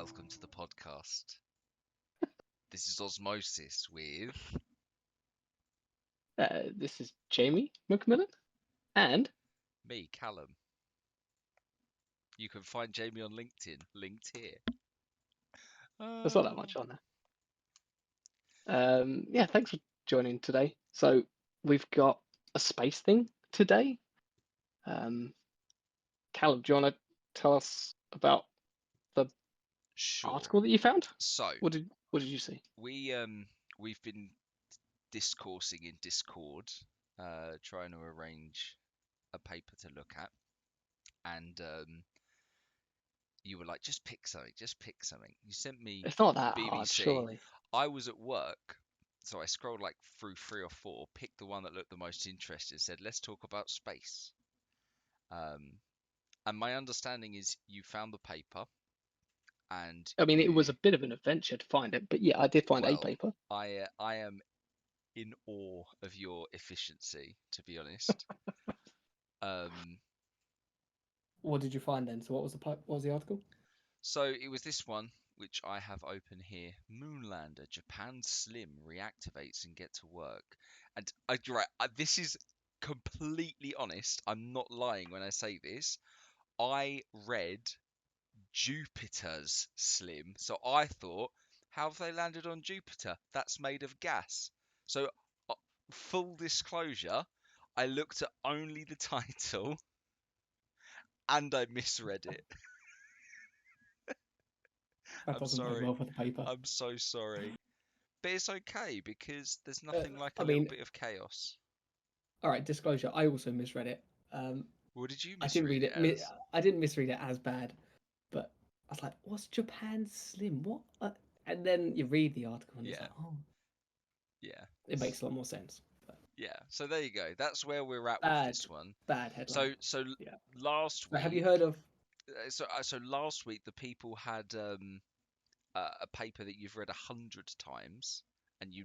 welcome to the podcast. This is Osmosis with This is Jamie McMillan, and me, Callum. You can find Jamie on LinkedIn, linked here. there's not that much on there. Yeah, thanks for joining today. So we've got a space thing today. Callum, do you want to tell us about the Sure. article that you found? So What did you see? we've been discoursing in Discord, trying to arrange a paper to look at, and you were like, just pick something, just pick something. You sent me It's not that hard, BBC. surely. I was at work, so I scrolled like through 3 or 4, picked the one that looked the most interesting, said, let's talk about space. And my understanding is you found the paper, and I mean, it was a bit of an adventure to find it, but yeah, I did find a paper. I am in awe of your efficiency, to be honest. What did you find then? So what was the article? So it was this one, which I have open here. Moonlander, Japan Slim reactivates and get to work. And this is completely honest. I'm not lying when I say this. I read Jupiter's Slim, so I thought, how have they landed on Jupiter? That's made of gas. So, full disclosure, I looked at only the title and I misread it. That doesn't bode well for the paper. I'm so sorry. But it's okay because there's nothing like a little bit of chaos. All right, disclosure. I also misread it. What did you misread? I didn't read it. I didn't misread it as bad, but I was like, "What's Japan Slim? What?" And then you read the article and it's like, "Oh, yeah." It makes a lot more sense. But... Yeah. So there you go. That's where we're at with this one. Bad headline. So last week. Have you heard of? So last week the people had a paper that you've read 100 times and you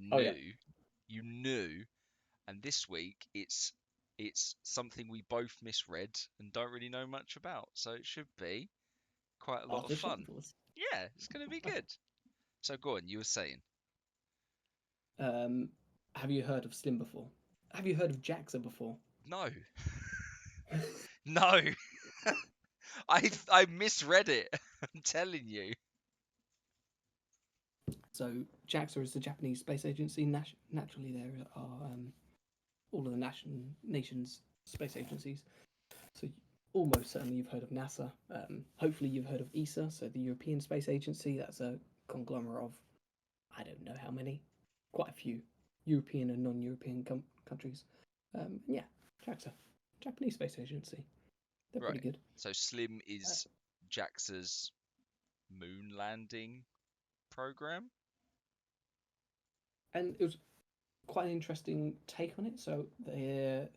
knew, and this week it's something we both misread and don't really know much about, so it should be quite a lot of fun. Yeah, it's going to be good. So go on, you were saying. Have you heard of Slim before? Have you heard of JAXA before? No. No. I misread it. I'm telling you. So JAXA is the Japanese space agency. Naturally, there are all of the nations' space agencies. So almost certainly you've heard of NASA. Hopefully you've heard of ESA, so the European Space Agency. That's a conglomerate of, I don't know how many, quite a few European and non-European countries. Yeah, JAXA, Japanese Space Agency. They're pretty good. So Slim is JAXA's moon landing program. And it was quite an interesting take on it. So their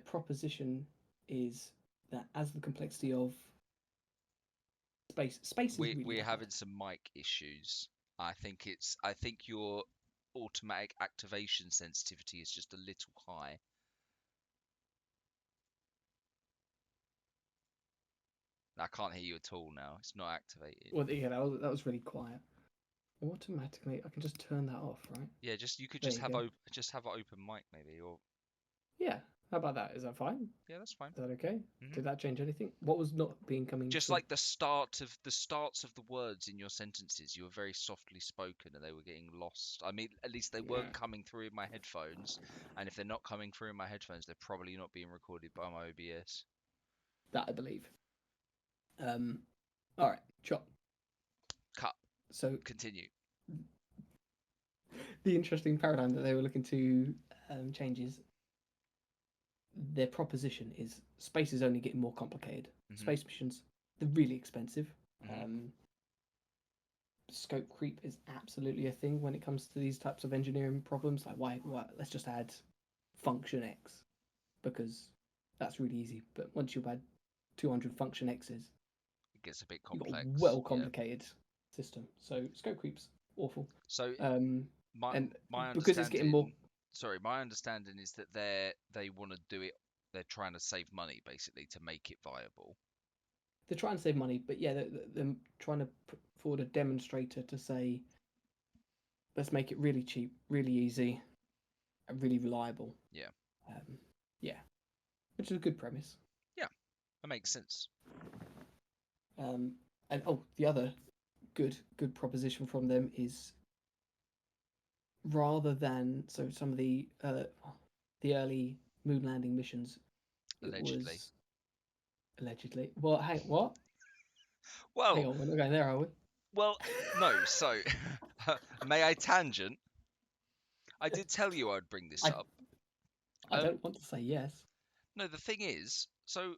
proposition is that as the complexity of space is really we're having some mic issues. I think your automatic activation sensitivity is just a little high. I can't hear you at all now. It's not activated. Well, yeah, that was really quiet. Automatically, I can just turn that off, right? Yeah, you could just have an open mic maybe, or. Yeah, how about that? Is that fine? Yeah, that's fine. Is that okay? Mm-hmm. Did that change anything? What was not coming? Just like the starts of the words in your sentences, you were very softly spoken, and they were getting lost. I mean, at least they weren't coming through in my headphones, and if they're not coming through in my headphones, they're probably not being recorded by my OBS. That I believe. All right, chop. Cut. So continue. The interesting paradigm that they were looking to change is their proposition is space is only getting more complicated. Mm-hmm. Space missions, they're really expensive. Mm-hmm. Scope creep is absolutely a thing when it comes to these types of engineering problems. Like why let's just add function X because that's really easy. But once you've had 200 function X's, it gets a bit complex. You've got a well-complicated system. So scope creep's awful. So my because it's getting more. Sorry, my understanding is that they want to do it. They're trying to save money basically to make it viable. they're trying to save money, but yeah, they're trying to put forward a demonstrator to say, let's make it really cheap, really easy, and really reliable. Yeah. Yeah, which is a good premise. Yeah, that makes sense. And the other good proposition from them is, rather than some of the early moon landing missions, it Allegedly. was allegedly. Well, hang what? Hang Well, on, we're not going there, are we? well, no. So, may I tangent? I did tell you I'd bring this I up. I don't want to say yes. No, the thing is, so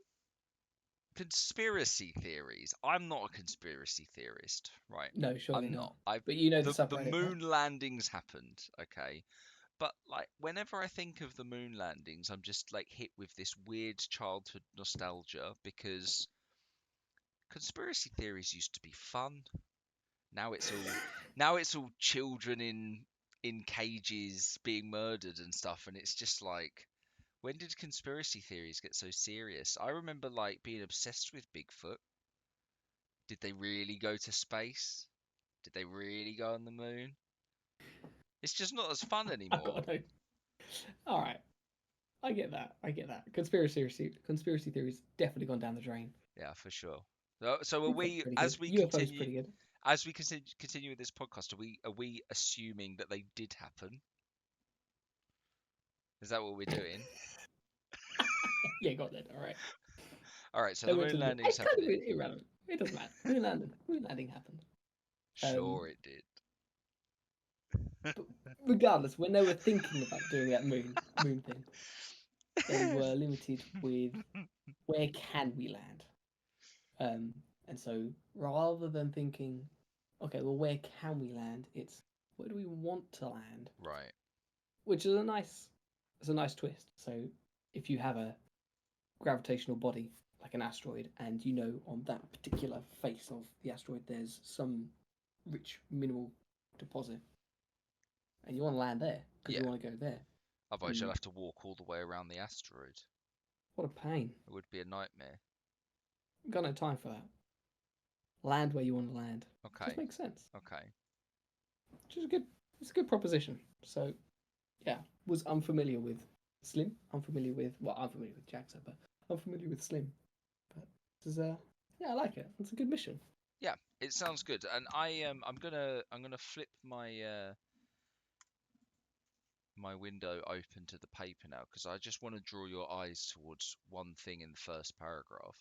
conspiracy theories. I'm not a conspiracy theorist, right? No, surely I'm not. not. I But you know the the subreddit, right? moon landings happened, okay? But like whenever I think of the moon landings, I'm just like hit with this weird childhood nostalgia because conspiracy theories used to be fun. Now it's all children in cages being murdered and stuff, and it's just like, when did conspiracy theories get so serious? I remember like being obsessed with Bigfoot. Did they really go to space? Did they really go on the moon? It's just not as fun I've anymore. got to know. All right, I get that. I get that. Conspiracy theories definitely gone down the drain. Yeah, for sure. So are Bigfoot's we, pretty good. as we UFO's continue, pretty good. continue with this podcast, are we assuming that they did happen? Is that what we're doing? Yeah, got that. All right. All right, so They the went to moon the moon. landing's It's kind of happening. irrelevant. It doesn't matter. Moon landing happened. Sure, it did. But regardless, when they were thinking about doing that moon thing, they were limited with where can we land. And so rather than thinking, okay, well, where can we land? It's, where do we want to land? Right. Which is a nice twist. So if you have a gravitational body like an asteroid, and you know on that particular face of the asteroid there's some rich mineral deposit, and you want to land there because Yeah. you want to go there. Otherwise, you'll have to walk all the way around the asteroid. What a pain. It would be a nightmare. Got no time for that. Land where you want to land. Okay. Just makes sense. Okay. Which is it's a good proposition. So, yeah, was unfamiliar with Slim. I'm familiar with Jaxa, but I'm familiar with Slim. But this is yeah, I like it. It's a good mission. Yeah, it sounds good. And I'm gonna flip my my window open to the paper now because I just want to draw your eyes towards one thing in the first paragraph,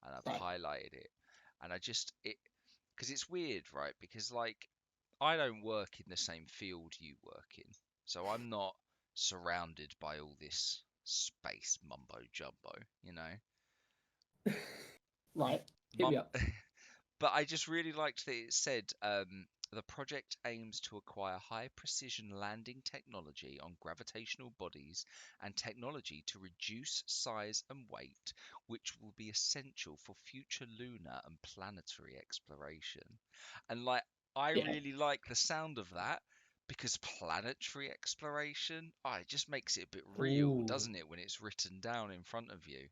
and I've Right. highlighted it, and I just it because it's weird, right? Because like I don't work in the same field you work in, so I'm not surrounded by all this space mumbo jumbo, you know. Right. Hit me Mum, up. but I just really liked that it said the project aims to acquire high precision landing technology on gravitational bodies and technology to reduce size and weight, which will be essential for future lunar and planetary exploration. And like, I Yeah. really like the sound of that because planetary exploration, it just makes it a bit real, Ooh. doesn't it, when it's written down in front of you? It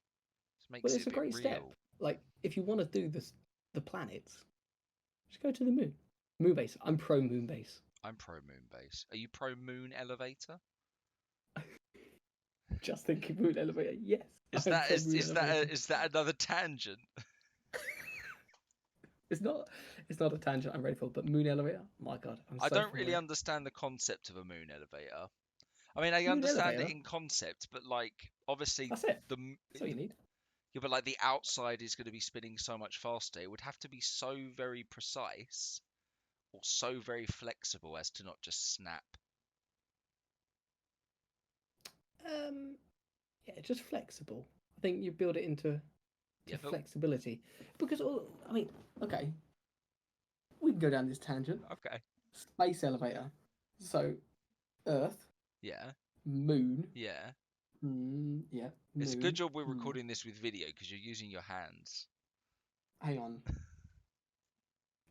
Well, makes it it's a a bit great step. real. Like, if you want to do the planets, just go to the moon. Moon base. I'm pro moon base. I'm pro moon base. Are you pro moon elevator? Just thinking moon elevator. Yes, Is I'm that pro moon elevator. is that another tangent? It's not. It's not a tangent I'm ready for, but moon elevator. My God, I'm I so don't for really it. understand the concept of a moon elevator. I mean, I Moon understand it elevator. in concept, but like obviously That's it. the That's all you need. yeah, but like the outside is going to be spinning so much faster. It would have to be so very precise or so very flexible as to not just snap. Yeah, just flexible. I think you build it into Yeah, but flexibility because I mean, okay, we can go down this tangent. okay. Space elevator. So, Earth, Yeah, Moon. yeah. Yeah. It's a Moon. good job we're recording this with video because you're using your hands. Hang on.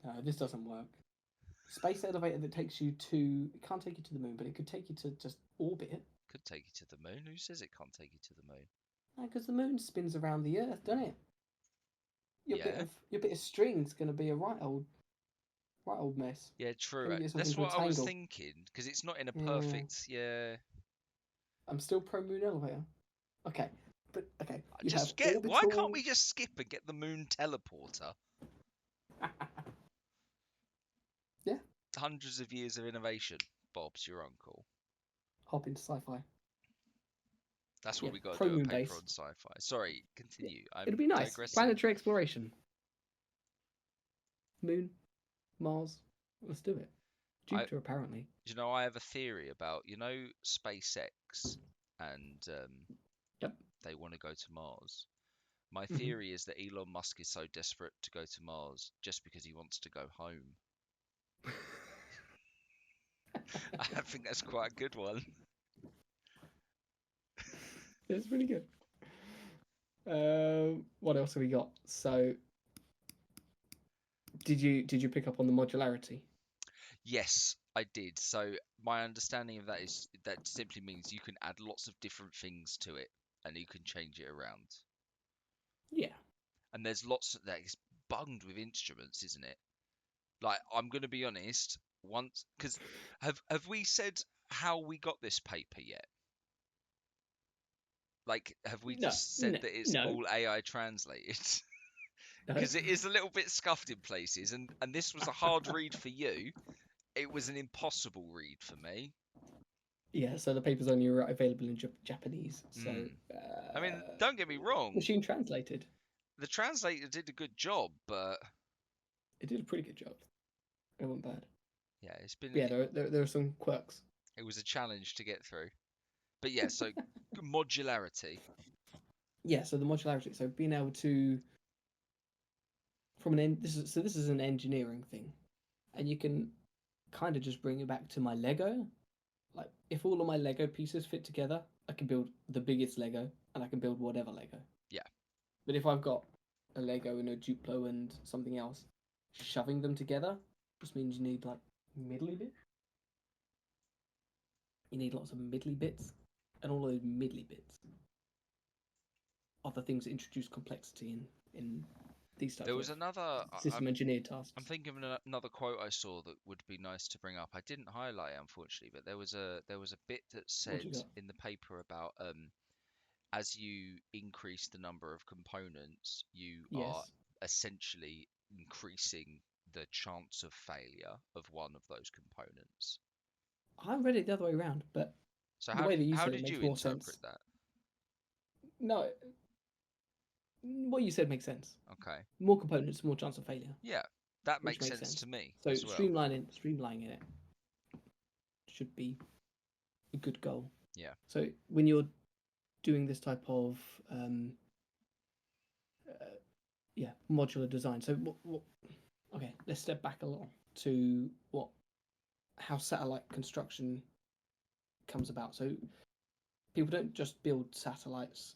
No, this doesn't work. Space elevator that takes you to. It can't take you to the moon, but it could take you to just orbit. Could take you to the moon. Who says it can't take you to the moon? No, because the moon spins around the Earth, doesn't it? Yeah. your bit of string's gonna be a right old mess. Yeah, true. Gonna get something That's to what I was entangle. thinking, because it's not in a Yeah, perfect. Yeah. I'm still pro moon elevator. Okay, but okay, you have Just get. Why can't orbital. we just skip and get the moon teleporter? Yeah, Hundreds of years of innovation. Bob's your uncle. hop into sci-fi. That's what Yeah, we got to pro do a moon paper base. on sci-fi. Sorry, Yeah, continue. it'll I'm be nice. digressing. Planetary exploration. Moon, Mars. Let's do it. I, Jupiter, apparently. I have a theory about, SpaceX and Yep. they want to go to Mars. My Hmm. theory is that Elon Musk is so desperate to go to Mars just because he wants to go home. I think that's quite a good one. It's really good. What else have we got? So, did you pick up on the modularity? Yes, I did. So my understanding of that is that simply means you can add lots of different things to it and you can change it around. Yeah. And there's lots that is bunged with instruments, isn't it? Like, I'm going to be honest, once, because have we said how we got this paper yet? Like, have we No. just said No. that it's No. all AI translated? No. Because it is a little bit scuffed in places, and this was a hard read for you. It was an impossible read for me. Yeah. So the paper's only available in Japanese. So, I mean, don't get me wrong, machine translated. the translator did a good job, but It did a pretty good job. It wasn't bad. yeah, it's been But yeah, there are some quirks. it was a challenge to get through. But yeah, so modularity. Yeah. So the modularity. So being able to this is an engineering thing, and you can kind of just bring it back to my Lego. Like, if all of my Lego pieces fit together, I can build the biggest Lego, and I can build whatever Lego. Yeah. But if I've got a Lego and a Duplo and something else, shoving them together just means you need like middly bits. You need lots of middly bits, and all those middly bits are the things that introduce complexity in these types There was of another. system engineered tasks. I'm thinking of another quote I saw that would be nice to bring up. I didn't highlight it, unfortunately, but there was a bit that What said you got? in the paper about as you increase the number of components, you are Yes. essentially increasing the chance of failure of one of those components. I read it the other way around, but So the how way that you how said it did makes you more interpret sense. that? No, what you said makes sense. Okay. More components, more chance of failure, Yeah, that which makes makes sense sense. to me So as well. streamlining it should be a good goal. Yeah. So when you're doing this type of uh, modular design, so okay, let's step back a little to how satellite construction comes about. So people don't just build satellites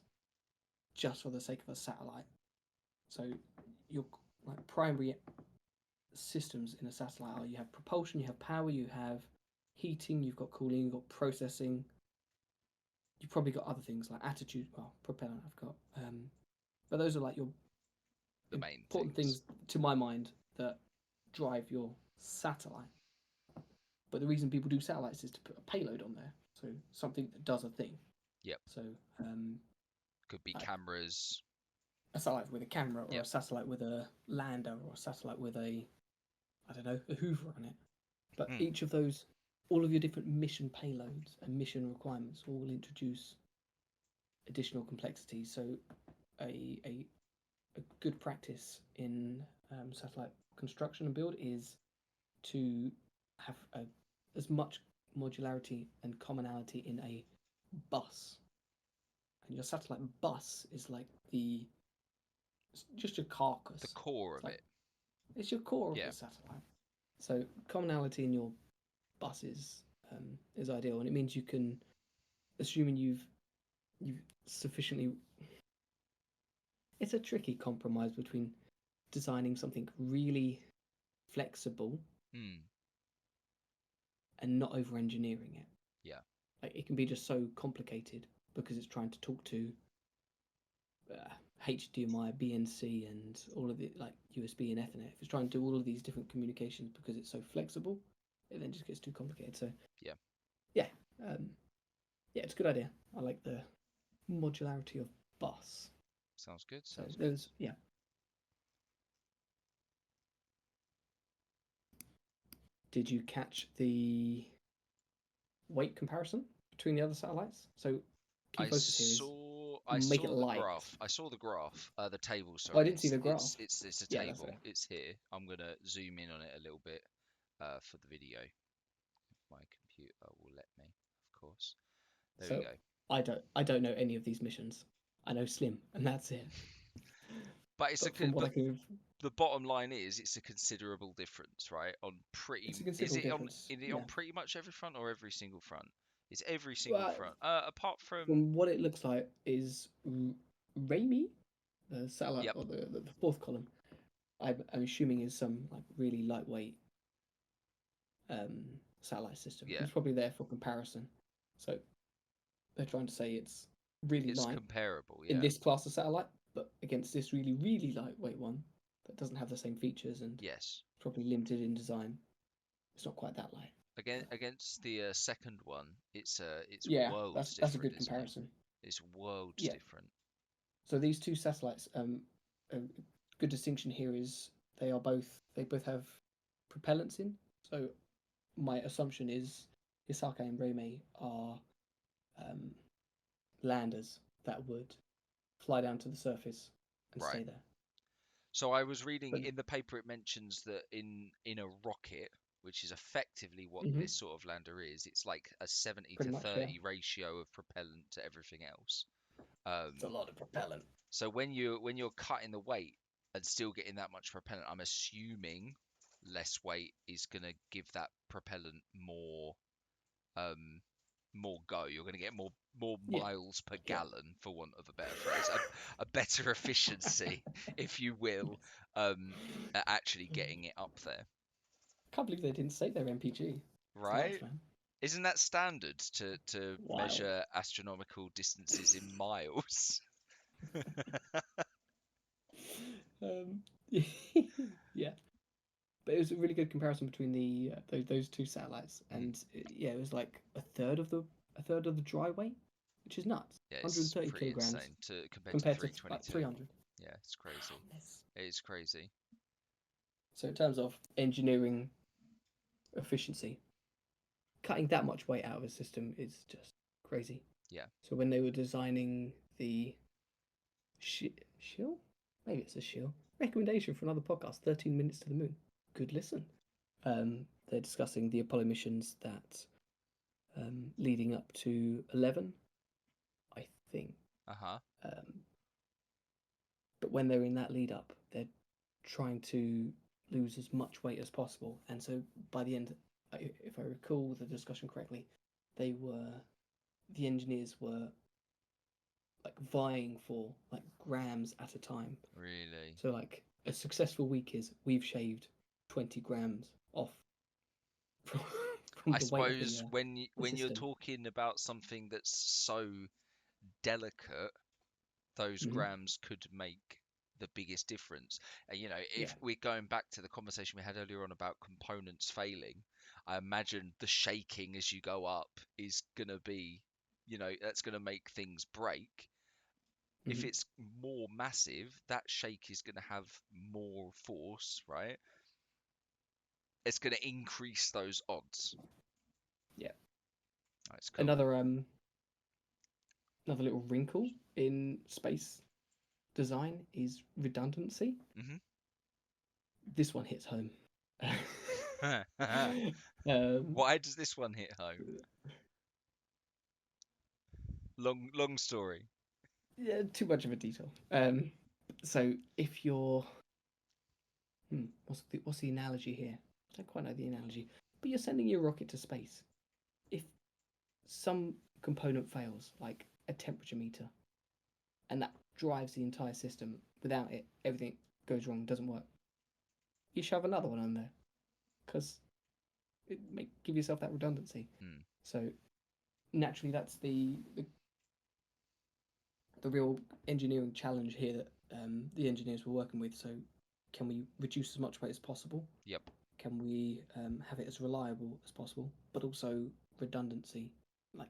just for the sake of a satellite. So your like primary systems in a satellite are you have propulsion, you have power, you have heating, you've got cooling, you've got processing. You've probably got other things like attitude, well, propellant I've got. But those are like your The main important things to my mind that drive your satellite. But the reason people do satellites is to put a payload on there, so something that does a thing. Yep. So Could be like cameras. a satellite with a camera, or Yep. a satellite with a lander, or a satellite with a Hoover on it. But each of those, all of your different mission payloads and mission requirements will introduce additional complexities. So a good practice in satellite construction and build is to have as much modularity and commonality in a bus. And your satellite bus is like just your carcass. The core of it. It's your core of Yeah. the satellite. So commonality in your bus is ideal, and it means you can, assuming you've sufficiently. It's a tricky compromise between designing something really flexible and not over engineering it. Yeah. Like, it can be just so complicated because it's trying to talk to HDMI, BNC, and all of it, like USB and Ethernet, if it's trying to do all of these different communications because it's so flexible, it then just gets too complicated. So Yeah. yeah, yeah, it's a good idea. I like the modularity of bus. Sounds good. So Sounds good. there's yeah. Did you catch the weight comparison between the other satellites? So key I focus here is make saw it the light. graph. I saw the graph. The table. Oh, I Sorry. didn't see the graph. It's a Yeah, that's table. okay. It's here. I'm gonna zoom in on it a little bit. For the video. If my computer will let me, of course. There we So go. I don't know any of these missions. I know Slim, and that's it. But it's But from what I but can, the bottom line is it's a considerable difference, right? On pretty it's a considerable difference. is it Yeah. on pretty much every front or every single front? It's every single Well, front. Apart from from what it looks like, is Raimi, the satellite yep, or the fourth column. I'm assuming is some like really lightweight satellite system. yeah, It's probably there for comparison. So they're trying to say it's really it's light comparable, in yeah. this class of satellite, but against this really, really lightweight one that doesn't have the same features and Yes. probably limited in design, it's not quite that light. Against the second one, it's Yeah, worlds that's a different, good isn't it? comparison. It's worlds Yeah. different. So these two satellites, a good distinction here is they both have propellants in. So my assumption is Hisaka and Reimei are um, landers that would fly down to the surface and Right. stay there. So I was reading But in the paper, it mentions that in a rocket, which is effectively what mhm, this sort of lander is, it's like a 70 pretty to much, yeah, 30 ratio of propellant to everything else. it's a lot of propellant. So when you're cutting the weight and still getting that much propellant, I'm assuming less weight is gonna give that propellant um more go. You're gonna get more Yeah, miles per yeah. gallon, for want of a better phrase, a better efficiency, if you will, at actually getting it up there, Can't believe they didn't say they're MPG. It's nuts, right? man. Isn't that standard to Wild. measure astronomical distances in miles? Um, yeah, but it was a really good comparison between the those two satellites, Mm. and yeah, it was like a third of the dry weight, which is nuts. Yeah, it's 130 pretty kilograms insane to compared to compared to like 322. 300. Yeah, it's crazy. Madness. It is crazy. So in terms of engineering efficiency, cutting that much weight out of a system is just crazy. Yeah. So when they were designing the shield, maybe it's a shield recommendation for another podcast, 13 Minutes to the Moon. Good listen. They're discussing the Apollo missions that leading up to 11, I think. Uh-huh. But when they're in that lead up, they're trying to lose as much weight as possible. And so by the end, if I recall the discussion correctly, the engineers were like vying for like grams at a time. Really? So like a successful week is we've shaved 20 grams off from, I the weight of suppose the when you're system. talking about something that's so delicate, those Mm-hmm. grams could make the biggest difference. And Yeah. if we're going back to the conversation we had earlier on about components failing, I imagine the shaking as you go up is gonna be, that's gonna make things break. If Mm-hmm. it's more massive, that shake is gonna have more force, right? It's gonna increase those odds. Yeah. That's cool. Another little wrinkle in space design is redundancy. Hmm. This one hits home. Why does this one hit home? Long story. Yeah, too much of a detail. So if you're, what's the analogy here? I don't quite know the analogy, but you're sending your rocket to space. If some component fails, like a temperature meter, and that drives the entire system, without it, everything goes wrong, doesn't work. You shove another one on there, because give yourself that redundancy. Hmm. So naturally, that's the the real engineering challenge here that the engineers were working with. So, can we reduce as much weight as possible? Yep. Can we have it as reliable as possible, but also redundancy? Like,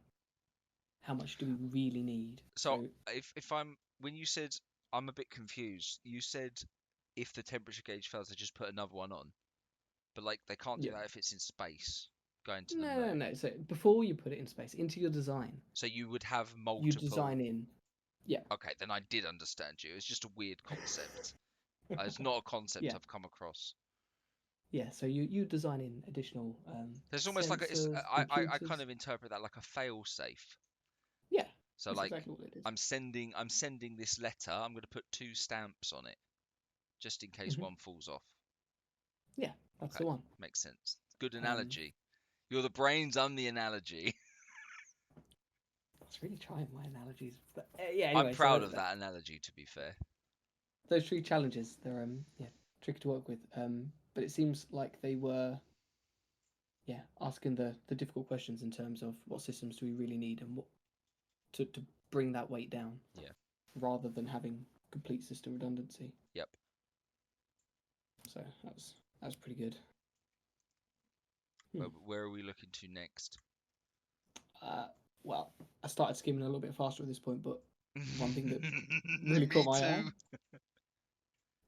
how much do we really need? So if I'm when you said I'm a bit confused. You said if the temperature gauge fails, they just put another one on. But like they can't do Yeah. that if it's in space, going to the No, moon. no, no. So before you put it in space, into your design, So you would have you multiple. design in. Yeah. Okay, then I did understand you. It's just a weird concept. It's not a concept Yeah. I've come across. Yeah. So you design in additional There's almost like a, it's, sensors, I kind computers. of interpret that like a fail safe. Yeah, So that's like exactly what it is. I'm sending this letter. I'm going to put two stamps on it just in case Hmm. one falls off. Yeah, that's Okay, the one. makes sense. Good Um, analogy. You're the brains. I'm the analogy. I was really trying my analogies, but yeah. I'm Anyway, so proud of that analogy. To be fair. those three challenges, they're yeah, tricky to work with. But it seems like they were asking the difficult questions in terms of what systems do we really need and what to bring that weight down. Yeah. Rather than having complete system redundancy. Yep. So that was pretty good. Where are we looking to next? Well, I started skimming a little bit faster at this point, but one thing that really Me caught my eye. too.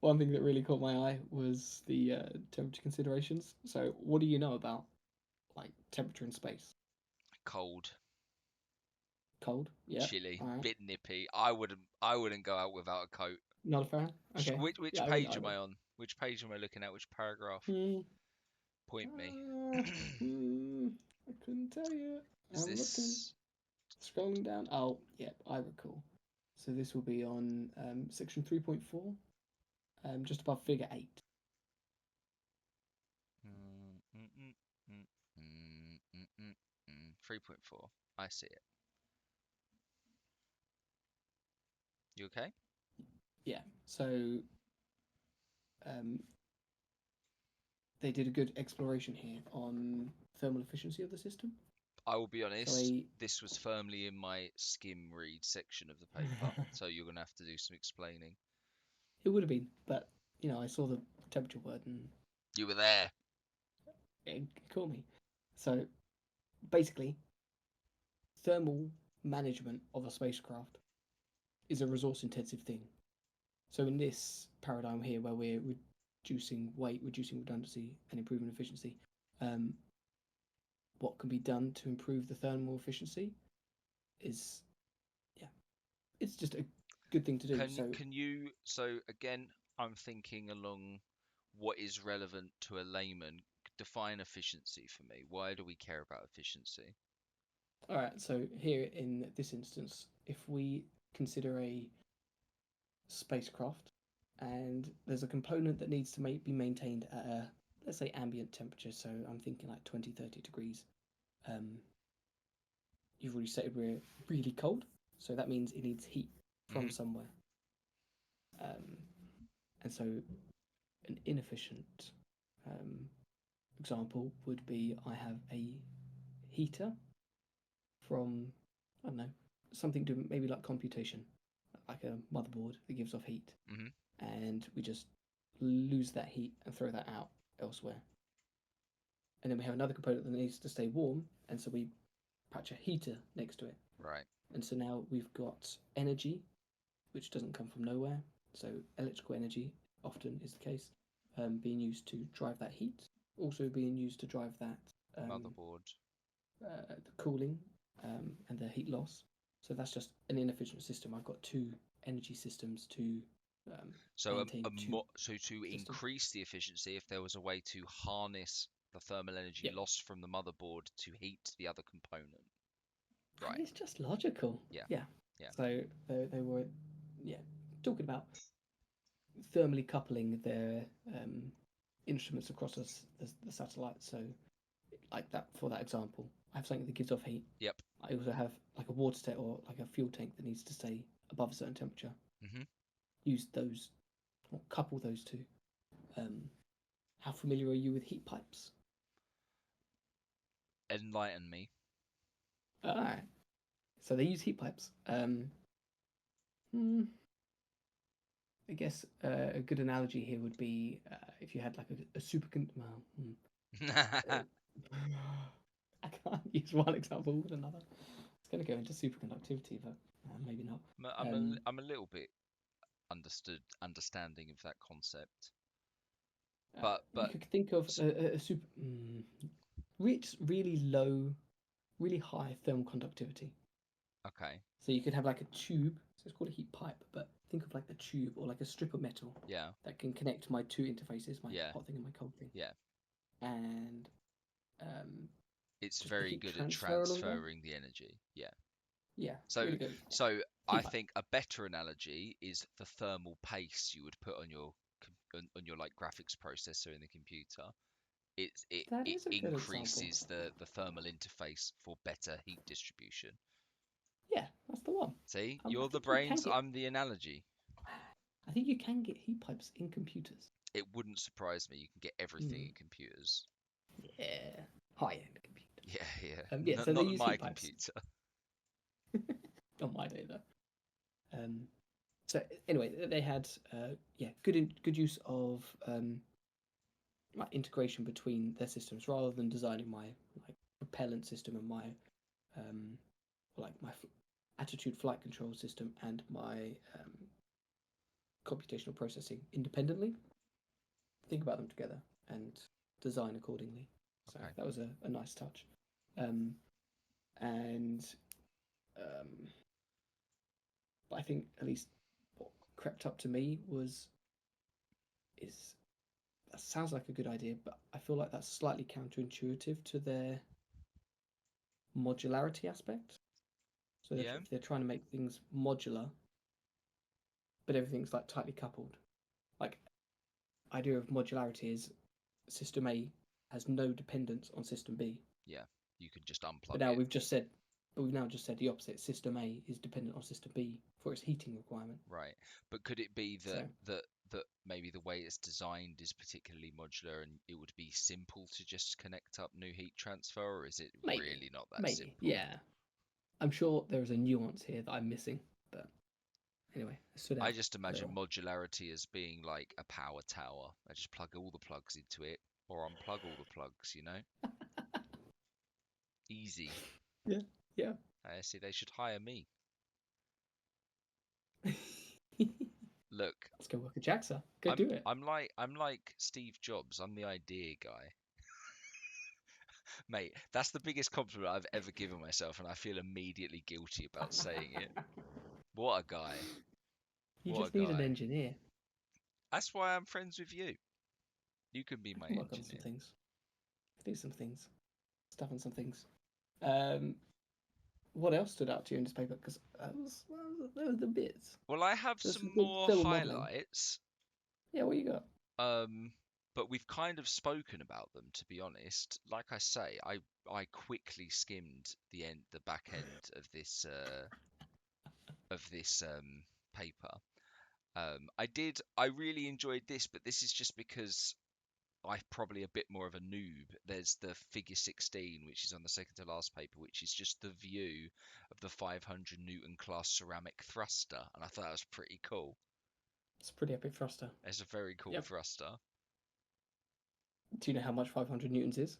One thing that really caught my eye was the temperature considerations. So, what do you know about like temperature in space? Cold, Cold, yeah. chilly, All right. bit nippy. I wouldn't go out without a coat. Not a fan. Okay. Which Yeah, I wouldn't page am either. I on? Which page am I looking at? Which paragraph? Hmm. Point me. I couldn't tell you. Is I'm looking. this Scrolling down. Oh, yep, I recall. So this will be on section 3.4, just above figure 8. 3.4? I see it. You okay? Yeah, so um, they did a good exploration here on thermal efficiency of the system. I will be So honest, this was firmly in my skim read section of the paper, so you're going to have to do some explaining. it would have been, but I saw the temperature word and You were there. it caught me. So basically, thermal management of a spacecraft is a resource intensive thing. So in this paradigm here, where we're reducing weight, reducing redundancy, and improving efficiency, what can be done to improve the thermal efficiency is, it's just a good thing to do. So again, I'm thinking along what is relevant to a layman. Define efficiency for me. Why do we care about efficiency? All right. So here in this instance, if we consider a spacecraft and there's a component that needs to be maintained at a, let's say, ambient temperature, so I'm thinking like 20, 30 degrees. You've already stated we're really cold, so that means it needs heat from somewhere. And so an inefficient example would be I have a heater from, I don't know, something to maybe like computation, like a motherboard that gives off heat. And we just lose that heat and throw that out elsewhere. And then we have another component that needs to stay warm, and so we patch a heater next to it. Right. And so now we've got energy, which doesn't come from nowhere. So electrical energy often is the case, being used to drive that heat, also being used to drive that Motherboard. the cooling and the heat loss. So that's just an inefficient system. I've got two energy systems to maintain two So to systems. increase the efficiency, if there was a way to harness the thermal energy Yep. lost from the motherboard to heat the other component. Right. And it's just logical. Yeah. Yeah. Yeah. So they were, talking about thermally coupling their instruments across the satellite. So, like that, for that example, I have something that gives off heat. Yep. I also have like a water tank or like a fuel tank that needs to stay above a certain temperature. Use those, or couple those two. How familiar are you with heat pipes? Enlighten me. Alright. So they use heat pipes. Hmm, I guess a good analogy here would be if you had like a well, I can't use one example with another. It's going to go into superconductivity, but maybe not. I'm a little bit understanding of that concept, You but could think of s- a super, really low, really high thermal conductivity. okay, So you could have like a tube, so it's called a heat pipe, but think of like a tube or like a strip of metal yeah, that can connect my two interfaces, my yeah, hot thing and my cold thing, yeah. and um, It's just the very heat good at transfer along there. transferring the energy. Yeah. Yeah, So really good. so Heat I pipe. think a better analogy is the thermal paste you would put on on your like graphics processor in the computer. That It is a good example. increases the thermal interface for better heat distribution. Yeah, that's the one. See, I you're the think you can brains, get. I'm the analogy. I think you can get heat pipes in computers. It wouldn't surprise me. You can get everything Mm, in computers. yeah, high-end computer. Yeah, yeah. Yeah, so they Not use my heat pipes. computer. Not my day though. So anyway, they had good use of like integration between their systems rather than designing my like propellant system and my um, like my attitude flight control system and my computational processing independently. Think about them together and design accordingly. So Okay. that was a nice touch. Um, and but I think at least what crept up to me is that sounds like a good idea, but I feel like that's slightly counterintuitive to their modularity aspect. So Yeah. if they're trying to make things modular, but everything's like tightly coupled, like idea of modularity is system A has no dependence on system B. Yeah. You can just But unplug now it. we've now just said the opposite. System A is dependent on system B for its heating requirement. Right. But could it be So that maybe the way it's designed is particularly modular and it would be simple to just connect up new heat transfer, or is it really not that maybe, simple? yeah. I'm sure there is a nuance here that I'm missing, but anyway, it stood I out just a imagine little. modularity as being like a power tower. I just plug all the plugs into it or unplug all the plugs, you know? Easy. Yeah, yeah. I see they should hire me. Let's Look, go work at JAXA. Go do it. I'm like Steve Jobs. I'm the idea guy. Mate, that's the biggest compliment I've ever given myself, and I feel immediately guilty about saying it. What a guy. You What a just need an guy. engineer. That's why I'm friends with you. You can be I my can work on some engineer. things. Do some things. Stuff on some things. Um, what else stood out to you in this paper? Because those the bits. Well, I have There's some some good more thermal modelling. highlights, Yeah, what you got? but we've kind of spoken about them, to be honest. Like I say, I quickly skimmed the back end of this paper. I really enjoyed this, but this is just because I'm probably a bit more of a noob. There's the figure 16, which is on the second to last paper, which is just the view of the 500 Newton class ceramic thruster, and I thought that was pretty cool. It's a pretty epic thruster. It's a very cool Yep. thruster. Do you know how much 500 newtons is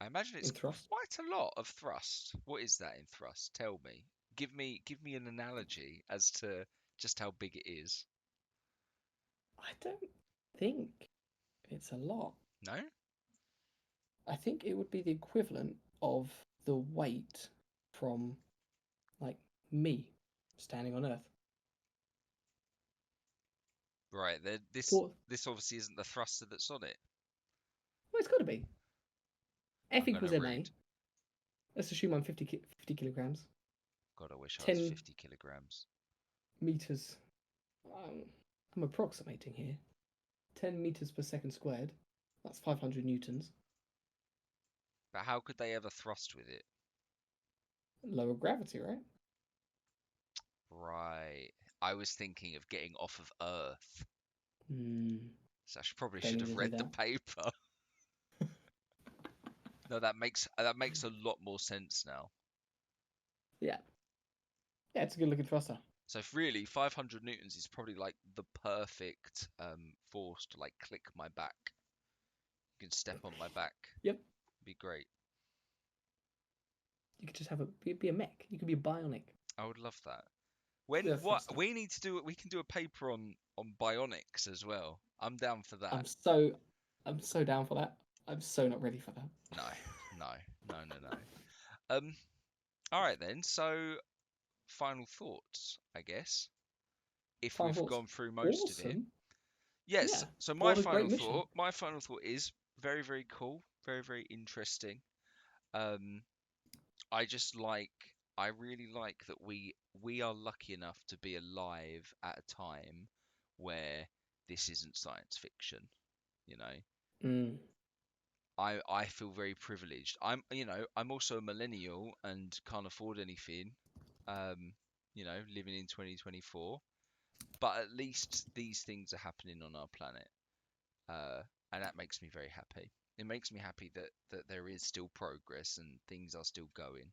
I imagine it's in thrust? quite a lot of thrust. What is that in thrust? Tell me. Give me an analogy as to just how big it is. I don't think it's a lot. No? I think it would be the equivalent of the weight from like me standing on Earth. Right, Thought, this obviously isn't the thruster that's on it. well, it's got to be. I'm F gonna equals ma. read. Let's assume I'm 50 kilograms. God, I wish I was 10 50 kilograms. meters. I'm approximating here. 10 meters per second squared. That's 500 newtons. But how could they ever thrust with it? Lower gravity, right? Right. I was thinking of getting off of Earth. Hmm. So probably Don't should need have to do read the that. paper. No, that makes a lot more sense now. Yeah. Yeah, it's a good looking thruster. So if really 500 newtons is probably like the perfect force to like click my back. You can step on my back. Yep. Be great. You could just have be a mech. You could be a bionic. I would love that. Yeah, fun What stuff. we need to do, we can do a paper on bionics as well. I'm down for that. I'm so down for that. I'm so not ready for that. No. All right then. So final thoughts, I guess. If Final we've thoughts. gone through most of it. Awesome. Yes. Yeah. So What a great mission. my final thought is very, very cool, very, very interesting. Um, I really like that we are lucky enough to be alive at a time where this isn't science fiction, you know. Mm. I feel very privileged. I'm also a millennial and can't afford anything. Um, living in 2024, but at least these things are happening on our planet. And that makes me very happy. It makes me happy that there is still progress and things are still going.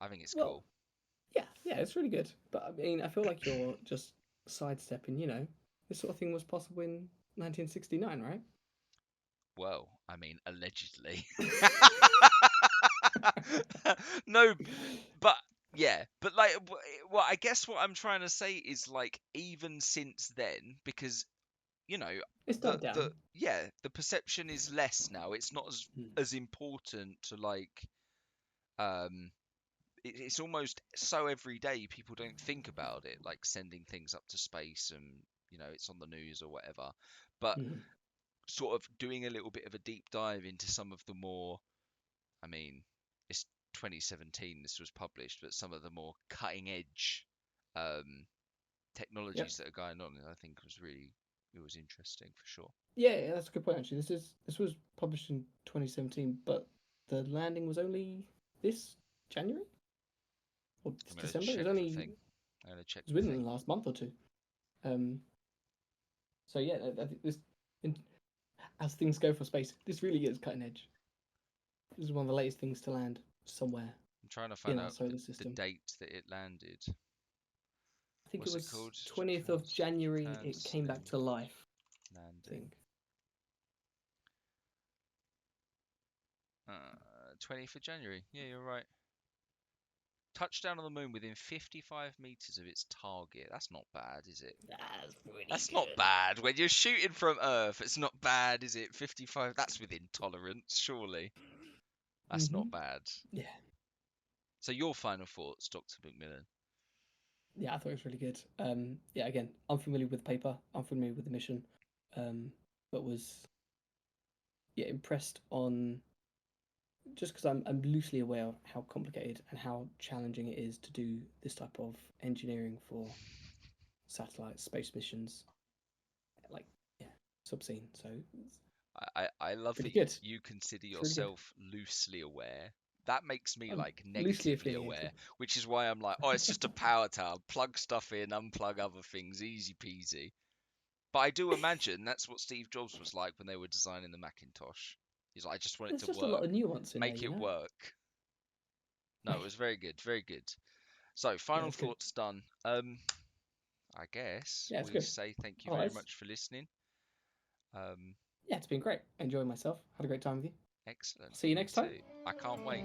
I think it's Well, cool. yeah, it's really good. But I mean, I feel like you're just sidestepping. This sort of thing was possible in 1969, right? Well, I mean, allegedly. No, but yeah, but like, well, I guess what I'm trying to say is like, even since then, because you know, It's died down. the perception is less now. It's not as important to like, um, it's almost so everyday people don't think about it, like sending things up to space and it's on the news or whatever. But Mm. sort of doing a little bit of a deep dive into some of the more, I mean, it's 2017 this was published, but some of the more cutting edge um, Yep. technologies that are going on, I think it was interesting for sure. Yeah, that's a good point actually. This was published in 2017, but the landing was only this January or this I'm going to December. It was check the only thing. I'm going to check it was the within thing. the last month or two. So yeah, I think as things go for space, this really is cutting edge. This is one of the latest things to land somewhere I'm trying to in find our out solar the system. date that it landed. I think it What's it was called? 20th of January. It came back to life. I Landing. think. 20th of January. Yeah, you're right. Touchdown on the moon within 55 meters of its target. That's not bad, is it? That's pretty That's good. not bad. When you're shooting from Earth, it's not bad, is it? 55, that's within tolerance, surely. That's not bad. Yeah. So your final thoughts, Dr. McMillan? Yeah, I thought it was really good. Yeah, again, unfamiliar with the paper, unfamiliar with the mission, but was impressed on just because I'm loosely aware of how complicated and how challenging it is to do this type of engineering for satellites, space missions, like it's obscene. So it's I love pretty that good. you consider It's really good. yourself loosely aware. That makes me I'm like loosely negatively affiliated. aware, which is why I'm like, oh, it's just a power tower. Plug stuff in, unplug other things, easy peasy. But I do imagine that's what Steve Jobs was like when they were designing the Macintosh. He's like, I just want it There's to just a lot work. of nuance in there, Make you it know. work. No, it was very good, very good. So, Yeah, final it's good. thoughts done. I guess Yeah, it's we good. say thank you very Otherwise, much for listening. yeah, it's been great. Enjoying myself. Had a great time with you. Excellent. See you Me next time. too. I can't wait.